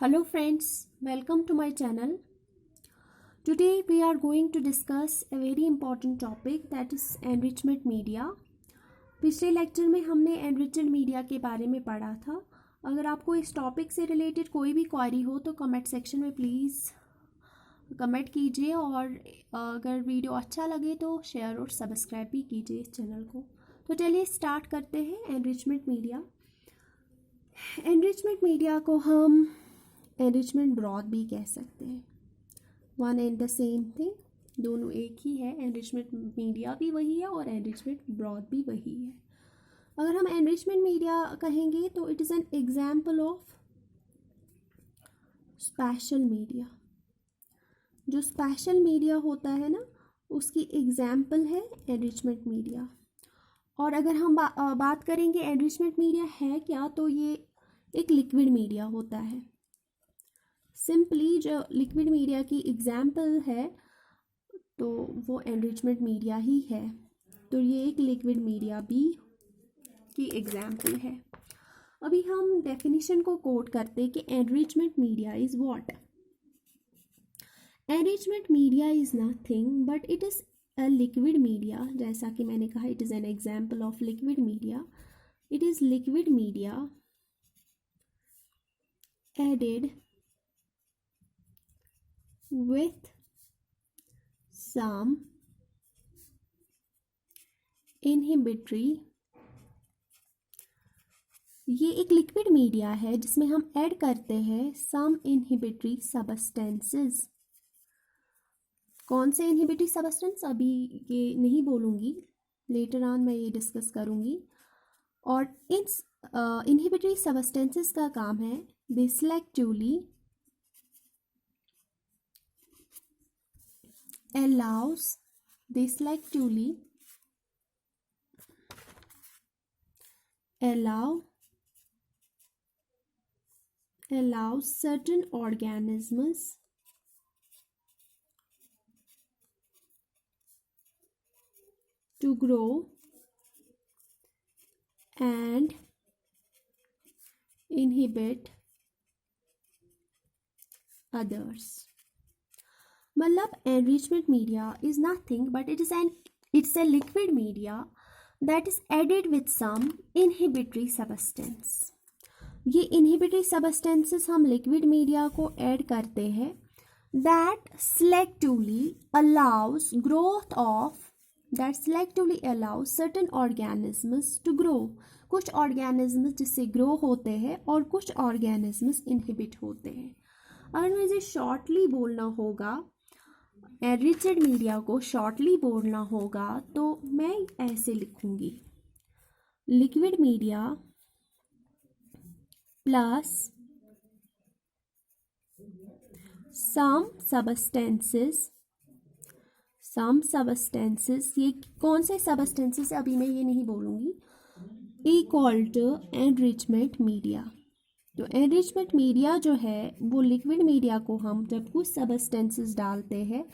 Hello friends, welcome to my channel. Today we are going to discuss a very important topic that is enrichment media. पिछले lecture में हमने enriched media के बारे में पढ़ा था. अगर आपको इस टॉपिक से रिलेटेड कोई भी क्वेरी हो तो कमेंट सेक्शन में प्लीज़ कमेंट कीजिए और अगर वीडियो अच्छा लगे तो शेयर और सब्सक्राइब भी कीजिए इस चैनल को. तो चलिए स्टार्ट करते हैं एनरिचमेंट मीडिया. एनरिचमेंट मीडिया को हम एनरिचमेंट ब्रॉड भी कह सकते हैं. One and the same thing, दोनों एक ही है. एनरिचमेंट मीडिया भी वही है और एनरिचमेंट ब्रॉड भी वही है. अगर हम एनरिचमेंट मीडिया कहेंगे तो it is an example of special media. जो स्पेशल मीडिया होता है ना, उसकी एग्जाम्पल है एनरिचमेंट मीडिया. और अगर हम बात करेंगे एनरिचमेंट मीडिया है क्या, तो ये एक लिक्विड मीडिया होता है. सिंपली जो लिक्विड मीडिया की एग्जाम्पल है तो वो एनरिचमेंट मीडिया ही है. तो ये एक लिक्विड मीडिया भी की एग्जाम्पल है. अभी हम डेफिनेशन को कोट करते हैं कि enrichment media is what. Enrichment media is nothing but it is a liquid media. जैसा कि मैंने कहा, it is an example of liquid media. It is liquid media added with some inhibitory. ये एक लिक्विड मीडिया है जिसमें हम add करते हैं some inhibitory substances. कौन से inhibitory substance अभी ये नहीं बोलूँगी, लेटर ऑन मैं ये डिस्कस करूँगी. और इन inhibitory substances का काम है they selectively allows certain organisms to grow and inhibit others. मतलब enrichment media is nothing but it's a liquid media that is added with some inhibitory substance. ये inhibitory substances हम liquid media को add करते हैं that selectively allows certain organisms to grow. कुछ organisms जिससे grow होते हैं और कुछ ऑर्गेनिज्म्स इनहिबिट होते हैं. अगर मुझे शॉर्टली बोलना होगा, एनरिच्ड मीडिया को शॉर्टली बोलना होगा तो मैं ऐसे लिखूंगी, लिक्विड मीडिया प्लस सम सबस्टेंसेस. ये कौन से सबस्टेंसेस अभी मैं ये नहीं बोलूँगी, इक्वल टू एनरिचमेंट मीडिया. तो एनरिचमेंट मीडिया जो है वो लिक्विड मीडिया को हम जब कुछ सबस्टेंसेस डालते हैं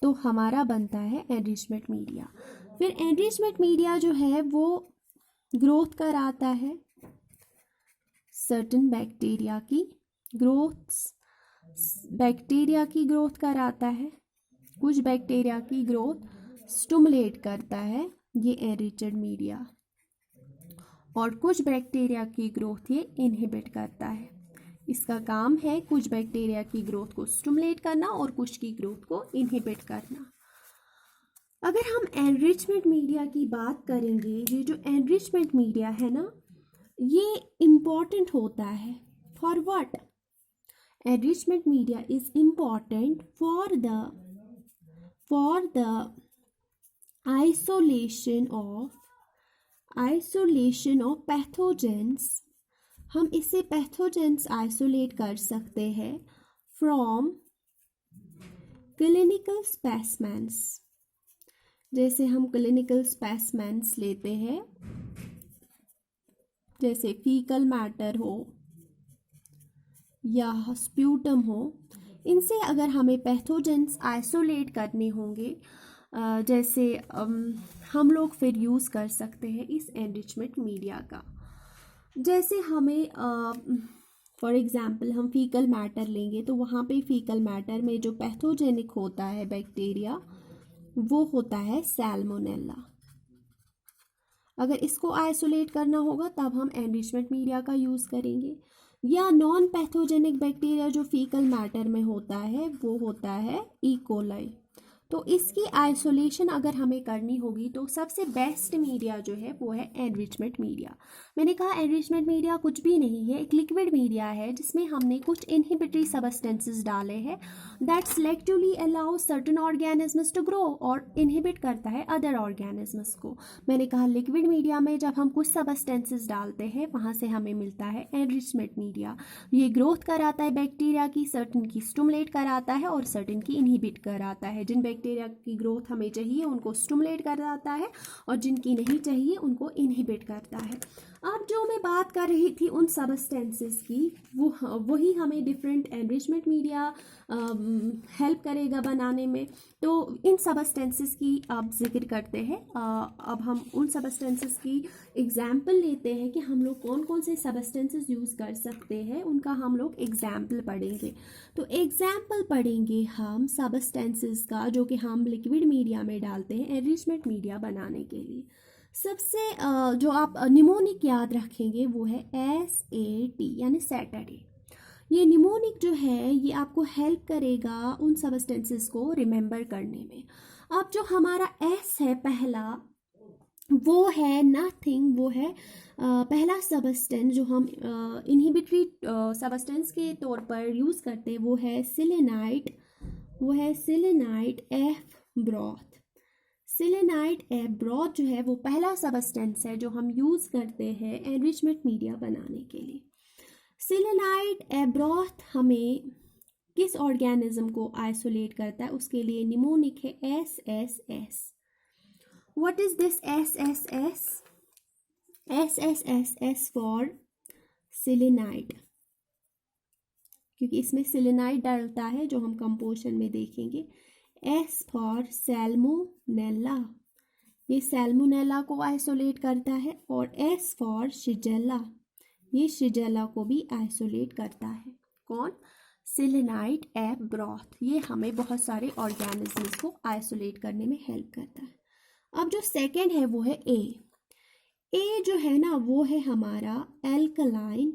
तो हमारा बनता है एनरिचमेंट मीडिया. फिर एनरिचमेंट मीडिया जो है वो ग्रोथ कराता है सर्टेन बैक्टीरिया की ग्रोथ कराता है. कुछ बैक्टीरिया की ग्रोथ स्टिमुलेट करता है ये एनरिच्ड मीडिया, और कुछ बैक्टीरिया की ग्रोथ ये इनहिबिट करता है. इसका काम है कुछ बैक्टीरिया की ग्रोथ को स्टिमुलेट करना और कुछ की ग्रोथ को इनहिबिट करना. अगर हम एनरिचमेंट मीडिया की बात करेंगे, ये जो एनरिचमेंट मीडिया है ना, ये इम्पॉर्टेंट होता है for what. Enrichment media is important for the isolation of pathogens. हम इससे पैथोजेंस आइसोलेट कर सकते हैं फ्रॉम क्लिनिकल स्पेसिमेंस. जैसे हम क्लिनिकल स्पेसिमेंस लेते हैं, जैसे फीकल मैटर हो या स्प्यूटम हो, इनसे अगर हमें पैथोजेंस आइसोलेट करने होंगे, जैसे हम लोग फिर यूज़ कर सकते हैं इस एनरिचमेंट मीडिया का. जैसे हमें फॉर एग्जाम्पल हम फीकल मैटर लेंगे तो वहाँ पे फीकल मैटर में जो पैथोजेनिक होता है बैक्टीरिया वो होता है सैल्मोनेला। अगर इसको आइसोलेट करना होगा तब हम एनरिचमेंट मीडिया का यूज़ करेंगे। या नॉन पैथोजेनिक बैक्टीरिया जो फीकल मैटर में होता है वो होता है ई कोलाई। तो इसकी आइसोलेशन अगर हमें करनी होगी तो सबसे बेस्ट मीडिया जो है वो है एनरिचमेंट मीडिया। मैंने कहा एनरिचमेंट मीडिया कुछ भी नहीं है, एक लिक्विड मीडिया है जिसमें हमने कुछ इनहिबिटरी सबस्टेंसेस डाले हैं that selectively allow certain organisms to grow और इनहिबिट करता है अदर ऑर्गेनिजम्स को। मैंने कहा लिक्विड मीडिया में जब हम कुछ सबस्टेंसेस डालते हैं वहाँ से हमें मिलता है एनरिचमेंट मीडिया। ये ग्रोथ कराता है बैक्टीरिया की, सर्टेन की स्टिमुलेट कराता है और सर्टेन की इनहिबिट कराता है। जिन बैक्टीरिया की ग्रोथ हमें चाहिए उनको स्टिमुलेट कराता है और जिनकी नहीं चाहिए उनको इनहिबिट करता है। अब जो मैं बात कर रही थी उन सबस्टेंसेस की वही हमें डिफरेंट एनरिचमेंट मीडिया हेल्प करेगा बनाने में। तो इन सबस्टेंसेस की अब जिक्र करते हैं। अब हम उन सबस्टेंसेस की एग्जाम्पल लेते हैं कि हम लोग कौन कौन से सबस्टेंसेस यूज़ कर सकते हैं, उनका हम लोग एग्जाम्पल पढ़ेंगे। तो एग्जाम्पल पढ़ेंगे हम सबस्टेंसेस का जो कि हम लिक्विड मीडिया में डालते हैं एनरिचमेंट मीडिया बनाने के लिए। सबसे जो आप निमोनिक याद रखेंगे वो है SAT यानी सैटरडे। ये निमोनिक जो है ये आपको हेल्प करेगा उन सबस्टेंसेस को रिमेंबर करने में। अब जो हमारा S है पहला वो है नथिंग, वो है पहला सबस्टेंस जो हम इनहिबिटरी सबस्टेंस के तौर पर यूज़ करते हैं वो है सिलेनाइट, वो है सिलेनाइट F ब्रॉथ। सिलेनाइट F ब्रॉथ जो है वो पहला सबस्टेंस है जो हम यूज़ करते हैं एनरिचमेंट मीडिया बनाने के लिए। सिलेनाइट F ब्रॉथ हमें किस ऑर्गेनिज्म को आइसोलेट करता है, उसके लिए निमोनिक है SSS। What is this SSS? SSS for selenite, क्योंकि इसमें सिलेनाइट डालता है जो हम कंपोजिशन में देखेंगे। S फॉर सैल्मोनेला, ये सैल्मोनेला को आइसोलेट करता है। और S फॉर शिजेला, ये शिजेला को भी आइसोलेट करता है। कौन? सिलेनाइट F ब्रॉथ। ये हमें बहुत सारे ऑर्गेनिजम्स को आइसोलेट करने में हेल्प करता है। अब जो सेकंड है वो है A। A जो है ना वो है हमारा alkaline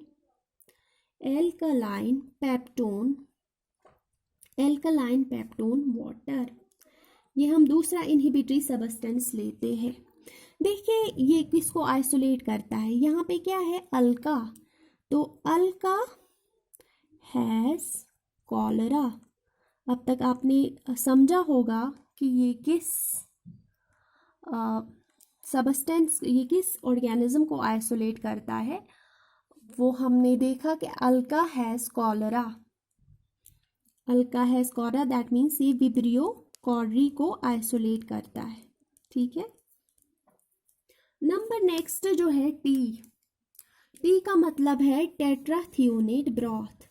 peptone, alkaline peptone water. ये हम दूसरा इनहिबिटरी सबस्टेंस लेते हैं। देखिए ये किसको आइसोलेट करता है, यहाँ पे क्या है अल्का, तो अल्का हैज़ कॉलरा। अब तक आपने समझा होगा कि ये किस सबस्टेंस, ये किस ऑर्गेनिज्म को आइसोलेट करता है। वो हमने देखा कि Alka has cholera, Alka has cholera that means ये विब्रियो कॉर्री को आइसोलेट करता है। ठीक है। नंबर नेक्स्ट जो है टी का मतलब है टेट्राथियोनेट ब्रॉथ।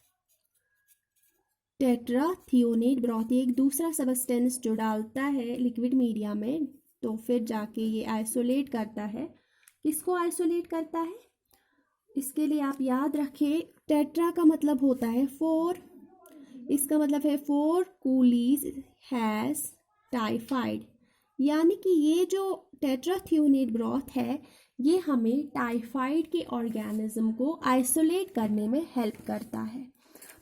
टेट्राथियोनेट ब्रॉथ एक दूसरा सबस्टेंस जो डालता है लिक्विड मीडिया में तो फिर जाके ये आइसोलेट करता है। किसको आइसोलेट करता है? इसके लिए आप याद रखें टेट्रा का मतलब होता है 4, इसका मतलब है 4 कूलीज हैज़ टाइफाइड, यानी कि ये जो टेट्राथियोनेट ब्रॉथ है ये हमें टाइफाइड के ऑर्गेनिज्म को आइसोलेट करने में हेल्प करता है।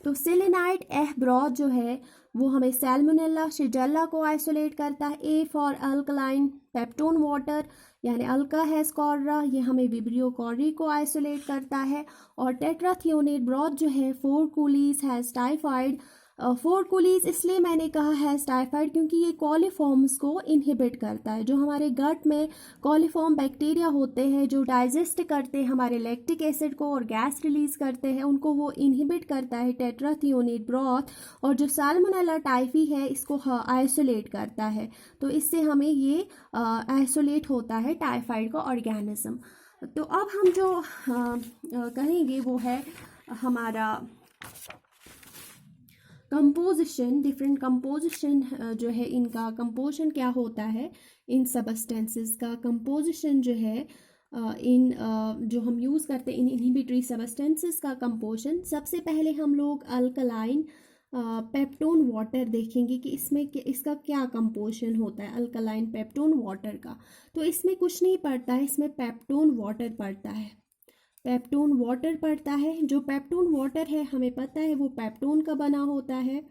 तो सिलेनाइट F ब्रॉथ जो है वो हमें सैल्मोनेला शिजेला को आइसोलेट करता है। A for alkaline peptone water यानी अल्का हैज़ कॉलरा, ये हमें विब्रियो कॉर्री को आइसोलेट करता है। और टेट्राथियोनेट ब्रॉथ जो है 4 कूलीज हैज़ टाइफाइड। 4 कूलीज इसलिए मैंने कहा हैज़ टाइफाइड क्योंकि ये कॉलीफॉर्म्स को इनहिबिट करता है। जो हमारे गट में कॉलीफॉर्म बैक्टीरिया होते हैं जो डाइजेस्ट करते हैं हमारे लैक्टिक एसिड को और गैस रिलीज करते हैं, उनको वो इनहिबिट करता है टेट्राथियोनेट ब्रॉथ। और जो सैल्मोनेला टाइफी है इसको आइसोलेट करता है, तो इससे हमें ये आइसोलेट होता है टाइफाइड का ऑर्गेनिज्म। तो अब हम जो कहेंगे वो है हमारा कंपोजिशन, डिफरेंट कंपोजिशन जो है इनका कंपोजिशन क्या होता है, इन सबस्टेंसेस का कंपोजिशन जो है जो हम यूज़ करते हैं इन इनहिबिटरी सब्सटेंसेस का कंपोजिशन, सबसे पहले हम लोग अल्कलाइन पेप्टोन वाटर देखेंगे कि इसका क्या कंपोजिशन होता है अल्कलाइन पेप्टोन वाटर का। तो इसमें कुछ नहीं पड़ता है, इसमें पेप्टोन वाटर पड़ता है, पेप्टोन वाटर पड़ता है। जो पेप्टोन वाटर है हमें पता है वो पेप्टोन का बना होता है,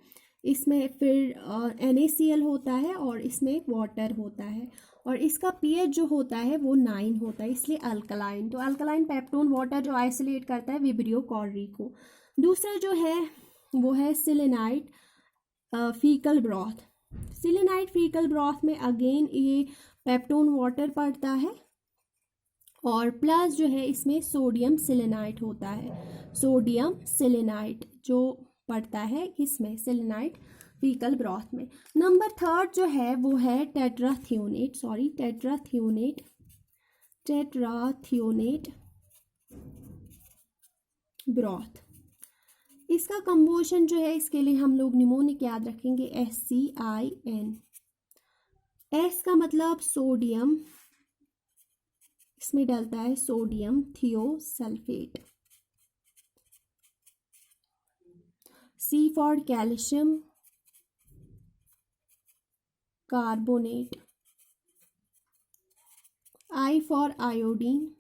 इसमें फिर NaCl होता है और इसमें वाटर होता है, और इसका pH जो होता है वो 9 होता है, इसलिए अल्कलाइन। तो अल्कलाइन पेप्टोन वाटर जो आइसोलेट करता है विब्रियो कॉर्डी को। दूसरा जो है वो है selenite faecal broth. Selenite faecal broth में अगेन ये पेप्टोन वाटर पड़ता है और प्लस जो है इसमें सोडियम सेलेनाइट होता है, सोडियम सेलेनाइट जो पड़ता है इसमें सेलेनाइट फीकल ब्रॉथ में। नंबर थर्ड जो है वो है टेट्राथियोनेट ब्रॉथ। इसका कंपोजिशन जो है इसके लिए हम लोग निमोनिक याद रखेंगे SCIN। S का मतलब सोडियम, इसमें डलता है sodium thiosulphate. C for calcium carbonate. I for iodine,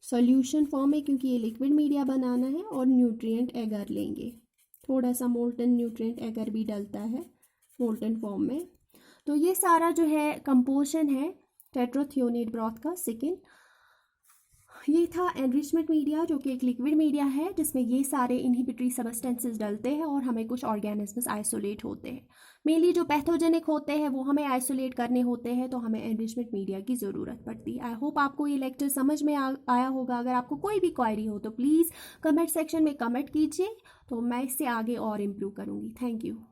solution form है क्योंकि ये लिक्विड मीडिया बनाना है, और न्यूट्रिएंट एगर लेंगे, थोड़ा सा मोल्टन न्यूट्रिएंट एगर भी डलता है मोल्टन फॉर्म में। तो ये सारा जो है कंपोजिशन है टेट्राथियोनेट ब्रॉथ का। सेकेंड ये था एनरिचमेंट मीडिया जो कि एक लिक्विड मीडिया है जिसमें ये सारे इनहिबिटरी सब्सटेंसेस डलते हैं और हमें कुछ ऑर्गेनिजम्स आइसोलेट होते हैं। मेनली जो पैथोजेनिक होते हैं वो हमें आइसोलेट करने होते हैं, तो हमें एनरिचमेंट मीडिया की ज़रूरत पड़ती है। आई होप आपको ये लेक्चर समझ में आया होगा। अगर आपको कोई भी क्वेरी हो तो प्लीज़ कमेंट सेक्शन में कमेंट कीजिए, तो मैं इससे आगे और इम्प्रूव करूँगी। Thank you.